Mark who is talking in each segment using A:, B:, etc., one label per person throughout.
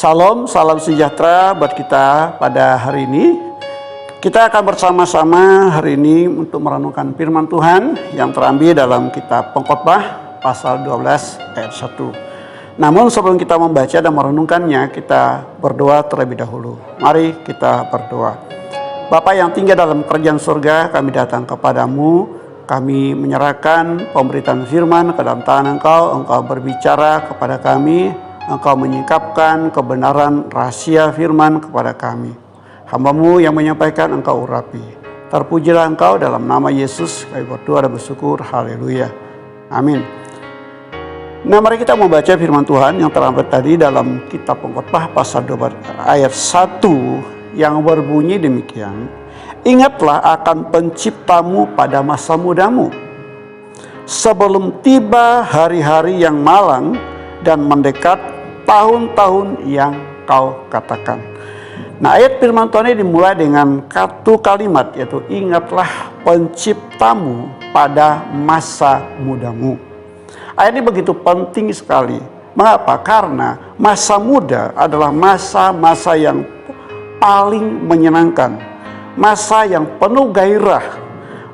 A: Salam, salam sejahtera buat kita pada hari ini. Kita akan bersama-sama hari ini untuk merenungkan firman Tuhan yang terambil dalam kitab Pengkhotbah pasal 12 ayat 1. Namun sebelum kita membaca dan merenungkannya, kita berdoa terlebih dahulu. Mari kita berdoa. Bapa yang tinggal dalam kerajaan surga, kami datang kepadamu. Kami menyerahkan pemberitaan firman ke dalam tangan Engkau berbicara kepada kami. Engkau menyingkapkan kebenaran rahasia firman kepada kami. Hamba-Mu yang menyampaikan Engkau urapi. Terpujilah Engkau dalam nama Yesus. Kami berdoa dan bersyukur. Haleluya. Amin. Nah, mari kita membaca firman Tuhan yang terambil tadi dalam kitab Pengkhotbah pasal 12 ayat 1 yang berbunyi demikian. Ingatlah akan penciptamu pada masa mudamu, sebelum tiba hari-hari yang malang dan mendekat tahun-tahun yang kau katakan. Nah, ayat firman Tuhan ini dimulai dengan satu kalimat, yaitu ingatlah penciptamu pada masa mudamu. Ayat ini begitu penting sekali. Mengapa? Karena masa muda adalah masa-masa yang paling menyenangkan, masa yang penuh gairah,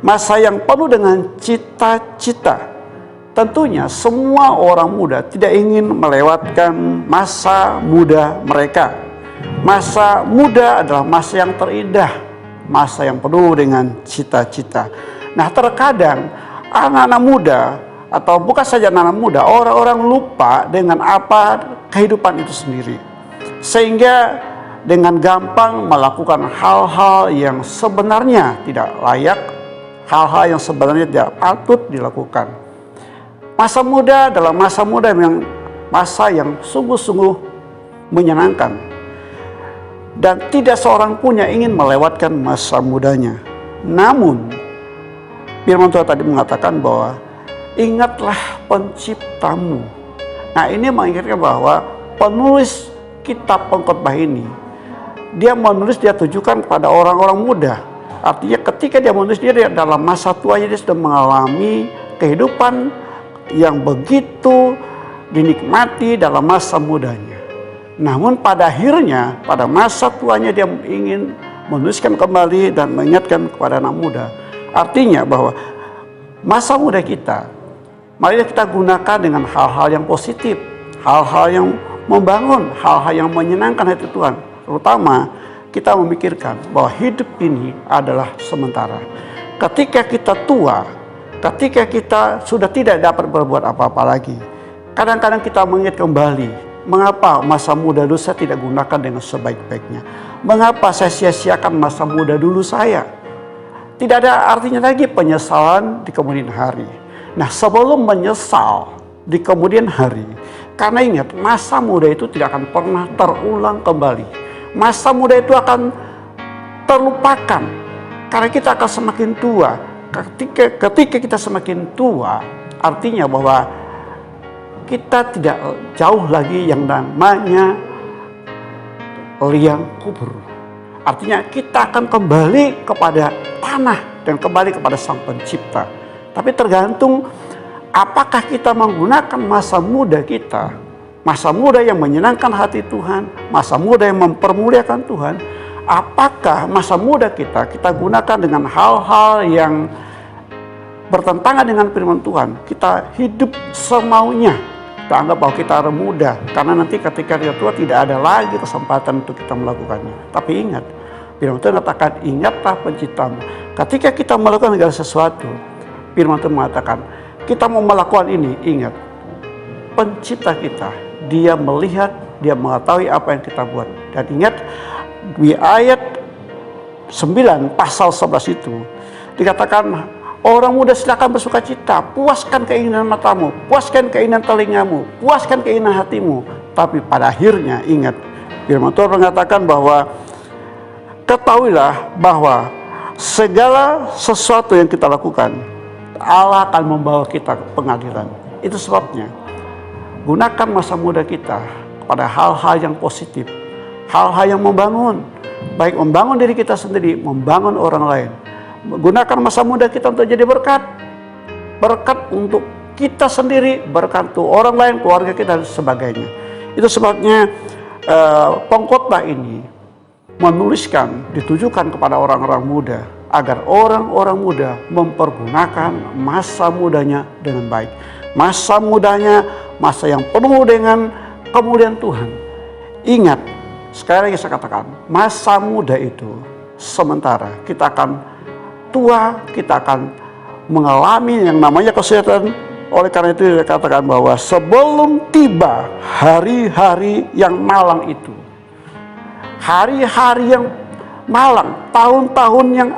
A: masa yang penuh dengan cita-cita. Tentunya semua orang muda tidak ingin melewatkan masa muda mereka. Masa muda adalah masa yang terindah, masa yang penuh dengan cita-cita. Nah, terkadang anak-anak muda, atau bukan saja anak-anak muda, orang-orang lupa dengan apa kehidupan itu sendiri. Sehingga dengan gampang melakukan hal-hal yang sebenarnya tidak layak, hal-hal yang sebenarnya tidak patut dilakukan. Masa muda adalah masa yang sungguh-sungguh menyenangkan. Dan tidak seorang pun yang ingin melewatkan masa mudanya. Namun, firman Tuhan tadi mengatakan bahwa ingatlah penciptamu. Nah, ini mengingatkan bahwa penulis kitab pengkhotbah ini, dia tujukan kepada orang-orang muda. Artinya ketika dia menulis, dia dalam masa tuanya dia sudah mengalami kehidupan yang begitu dinikmati dalam masa mudanya. Namun pada akhirnya, pada masa tuanya dia ingin menuliskan kembali dan mengingatkan kepada anak muda. Artinya bahwa masa muda kita, mari kita gunakan dengan hal-hal yang positif, hal-hal yang membangun, hal-hal yang menyenangkan hati Tuhan. Terutama kita memikirkan bahwa hidup ini adalah sementara. Ketika kita tua, ketika kita sudah tidak dapat berbuat apa-apa lagi, kadang-kadang kita mengingat kembali, mengapa masa muda dulu saya tidak gunakan dengan sebaik-baiknya? Mengapa saya sia-siakan masa muda dulu saya? Tidak ada artinya lagi penyesalan di kemudian hari. Nah, sebelum menyesal di kemudian hari, karena ingat, masa muda itu tidak akan pernah terulang kembali. Masa muda itu akan terlupakan, karena kita akan semakin tua. Ketika kita semakin tua, artinya bahwa kita tidak jauh lagi yang namanya liang kubur. Artinya kita akan kembali kepada tanah dan kembali kepada Sang Pencipta. Tapi tergantung apakah kita menggunakan masa muda kita, masa muda yang menyenangkan hati Tuhan, masa muda yang mempermuliakan Tuhan. Apakah masa muda kita gunakan dengan hal-hal yang bertentangan dengan firman Tuhan? Kita hidup semaunya, kita anggap bahwa kita orang muda, karena nanti ketika kita tua tidak ada lagi kesempatan untuk kita melakukannya. Tapi ingat, firman Tuhan katakan, ingatlah penciptamu. Ketika kita melakukan segala sesuatu, firman Tuhan mengatakan, kita mau melakukan ini, ingat, pencipta kita, dia melihat, dia mengetahui apa yang kita buat. Dan ingat, di ayat 9 pasal 11 itu dikatakan, orang muda silakan bersuka cita, puaskan keinginan matamu, puaskan keinginan telingamu, puaskan keinginan hatimu. Tapi pada akhirnya ingat, firman Tuhan mengatakan bahwa ketahuilah bahwa segala sesuatu yang kita lakukan, Allah akan membawa kita ke pengadilan. Itu sebabnya gunakan masa muda kita pada hal-hal yang positif, hal-hal yang membangun, baik membangun diri kita sendiri, membangun orang lain. Gunakan masa muda kita untuk jadi berkat, berkat untuk kita sendiri, berkat untuk orang lain, keluarga kita dan sebagainya. Itu sebabnya pengkhotbah ini menuliskan, ditujukan kepada orang-orang muda, agar orang-orang muda mempergunakan masa mudanya dengan baik. Masa mudanya, masa yang penuh dengan kemuliaan Tuhan. Ingat, sekali lagi saya katakan, masa muda itu sementara. Kita akan tua, kita akan mengalami yang namanya kesehatan. Oleh karena itu dikatakan bahwa sebelum tiba hari-hari yang malang itu, hari-hari yang malang, tahun-tahun yang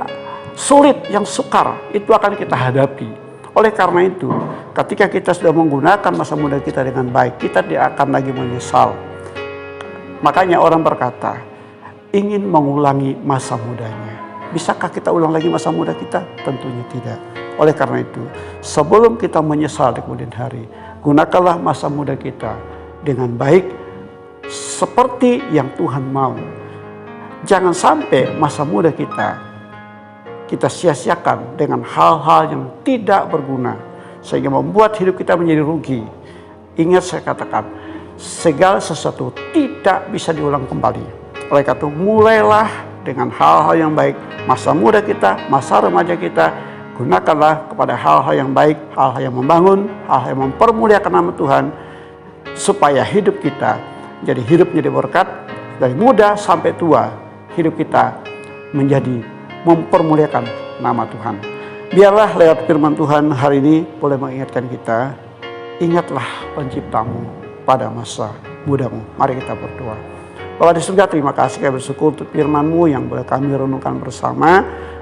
A: sulit, yang sukar, itu akan kita hadapi. Oleh karena itu, ketika kita sudah menggunakan masa muda kita dengan baik, kita tidak akan lagi menyesal. Makanya orang berkata, ingin mengulangi masa mudanya. Bisakah kita ulang lagi masa muda kita? Tentunya tidak. Oleh karena itu, sebelum kita menyesal di kemudian hari, gunakanlah masa muda kita dengan baik seperti yang Tuhan mau. Jangan sampai masa muda kita sia-siakan dengan hal-hal yang tidak berguna, sehingga membuat hidup kita menjadi rugi. Ingat, saya katakan, segala sesuatu tidak bisa diulang kembali. Oleh karena itu, mulailah dengan hal-hal yang baik. Masa muda kita, masa remaja kita, Gunakanlah kepada hal-hal yang baik, hal-hal yang membangun, hal-hal yang mempermuliakan nama Tuhan, supaya hidup kita jadi berkat dari muda sampai tua. Hidup kita menjadi mempermuliakan nama Tuhan. Biarlah lewat firman Tuhan hari ini boleh mengingatkan kita, ingatlah penciptamu pada masa mudamu. Mari kita berdoa. Bapa di surga, terima kasih, kami bersyukur untuk firman-Mu yang boleh kami renungkan bersama.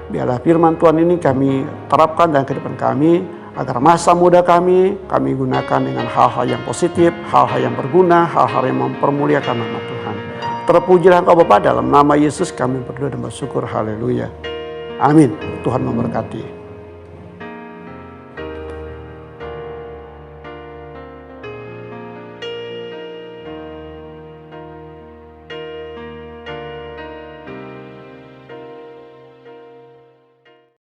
A: Biarlah firman Tuhan ini kami terapkan dalam kehidupan kami, agar masa muda kami gunakan dengan hal-hal yang positif, hal-hal yang berguna, hal-hal yang mempermuliakan nama Tuhan. Terpujilah Engkau Bapa, dalam nama Yesus kami berdoa dan bersyukur. Haleluya. Amin. Tuhan memberkati.